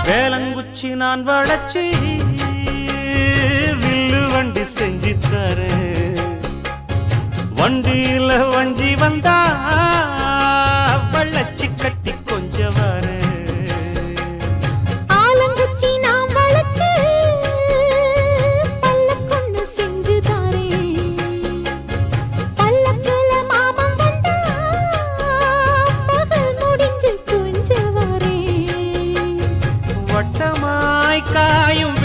வேலங்குச்சி நான் வளச்சி வில்லு வண்டி செஞ்சு தரேன். வண்டியில வஞ்சி வந்தா வள்ளச்சி கட்டி கொஞ்சம் வரேன். ஆலங்குச்சி நான் வளச்சு பல்லக்கொன்னு செஞ்சு தரேன். பல்லக்குல மாமன் வந்தா பகல் முடிஞ்சு கொஞ்சம் வரேன். வட்டமாய் காயும்